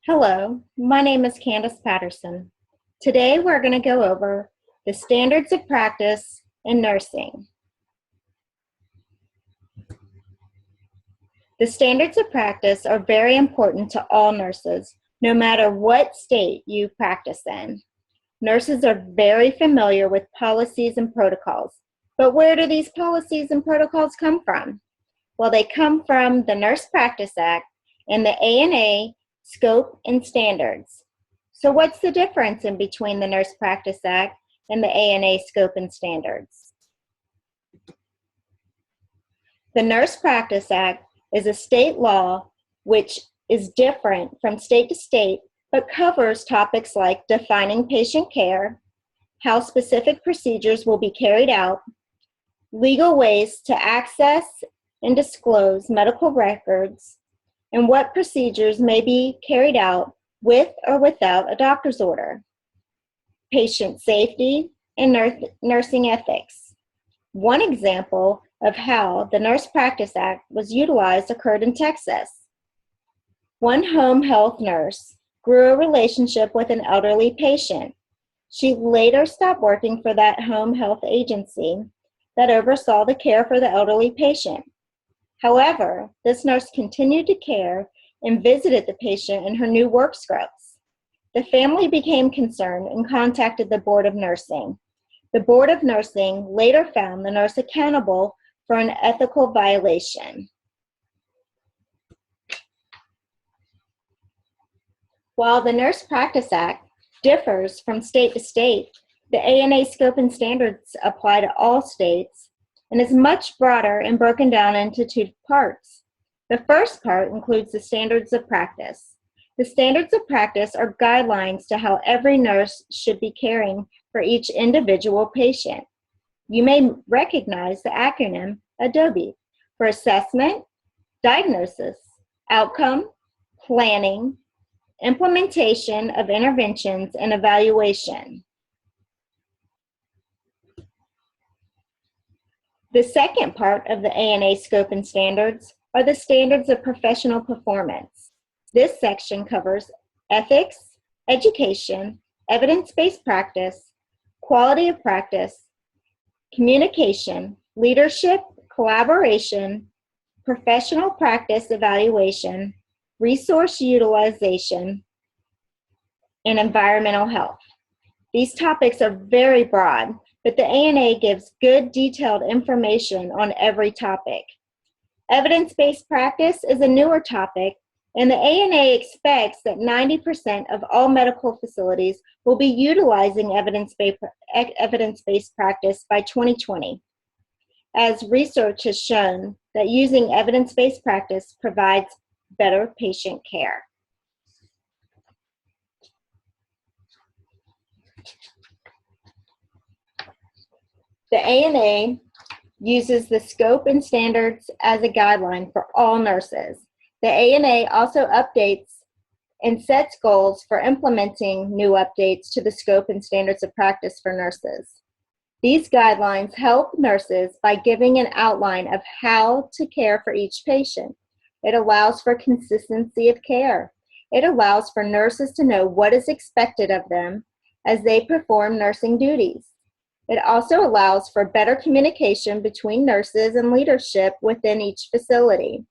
Hello, my name is Candace Patterson. Today we're going to go over the standards of practice in nursing. The standards of practice are very important to all nurses, no matter what state you practice in. Nurses are very familiar with policies and protocols, but where do these policies and protocols come from? Well, they come from the Nurse Practice Act and the ANA Scope and Standards. So what's the difference in between the Nurse Practice Act and the ANA Scope and Standards? The Nurse Practice Act is a state law which is different from state to state, but covers topics like defining patient care, how specific procedures will be carried out, legal ways to access and disclose medical records, and what procedures may be carried out with or without a doctor's order, patient safety, and nursing ethics. One example of how the Nurse Practice Act was utilized occurred in Texas. One home health nurse grew a relationship with an elderly patient. She later stopped working for that home health agency that oversaw the care for the elderly patient. However, this nurse continued to care and visited the patient in her new work scrubs. The family became concerned and contacted the Board of Nursing. The Board of Nursing later found the nurse accountable for an ethical violation. While the Nurse Practice Act differs from state to state, the ANA Scope and Standards apply to all states and is much broader and broken down into two parts. The first part includes the standards of practice. The standards of practice are guidelines to how every nurse should be caring for each individual patient. You may recognize the acronym ADOBE for assessment, diagnosis, outcome, planning, implementation of interventions, and evaluation. The second part of the ANA Scope and Standards are the standards of professional performance. This section covers ethics, education, evidence-based practice, quality of practice, communication, leadership, collaboration, professional practice evaluation, resource utilization, and environmental health. These topics are very broad, but the ANA gives good detailed information on every topic. Evidence-based practice is a newer topic, and the ANA expects that 90% of all medical facilities will be utilizing evidence-based practice by 2020, as research has shown that using evidence-based practice provides better patient care. The ANA uses the scope and standards as a guideline for all nurses. The ANA also updates and sets goals for implementing new updates to the scope and standards of practice for nurses. These guidelines help nurses by giving an outline of how to care for each patient. It allows for consistency of care. It allows for nurses to know what is expected of them as they perform nursing duties. It also allows for better communication between nurses and leadership within each facility.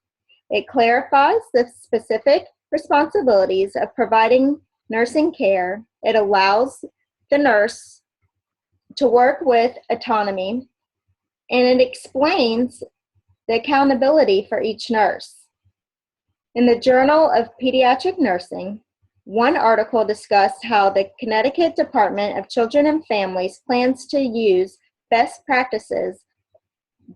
It clarifies the specific responsibilities of providing nursing care. It allows the nurse to work with autonomy, and it explains the accountability for each nurse. In the Journal of Pediatric Nursing, one article discussed how the Connecticut Department of Children and Families plans to use best practices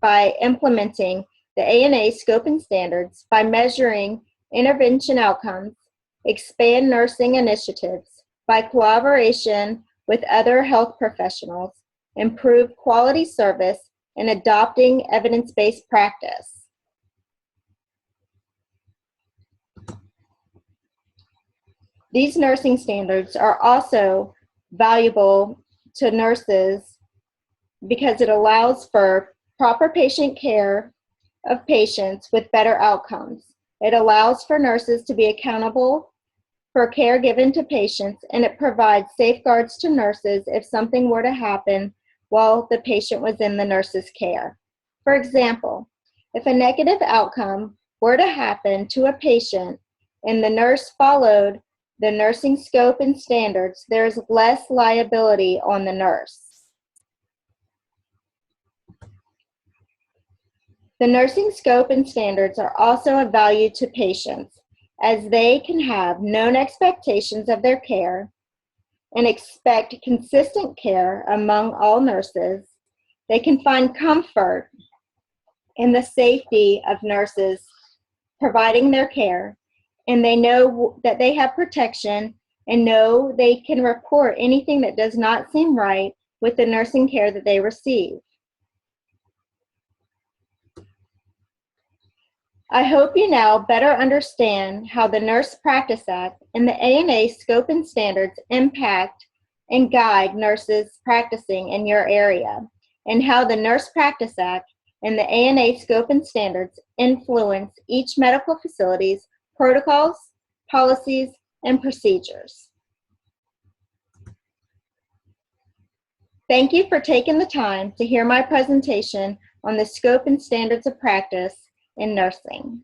by implementing the ANA Scope and Standards by measuring intervention outcomes, expand nursing initiatives by collaboration with other health professionals, improve quality service, and adopting evidence-based practice. These nursing standards are also valuable to nurses because it allows for proper patient care of patients with better outcomes. It allows for nurses to be accountable for care given to patients, and it provides safeguards to nurses if something were to happen while the patient was in the nurse's care. For example, if a negative outcome were to happen to a patient and the nurse followed the nursing scope and standards, there is less liability on the nurse. The nursing scope and standards are also of value to patients, as they can have known expectations of their care and expect consistent care among all nurses. They can find comfort in the safety of nurses providing their care, and they know that they have protection and know they can report anything that does not seem right with the nursing care that they receive. I hope you now better understand how the Nurse Practice Act and the ANA scope and standards impact and guide nurses practicing in your area, and how the Nurse Practice Act and the ANA scope and standards influence each medical facility's protocols, policies, and procedures. Thank you for taking the time to hear my presentation on the scope and standards of practice in nursing.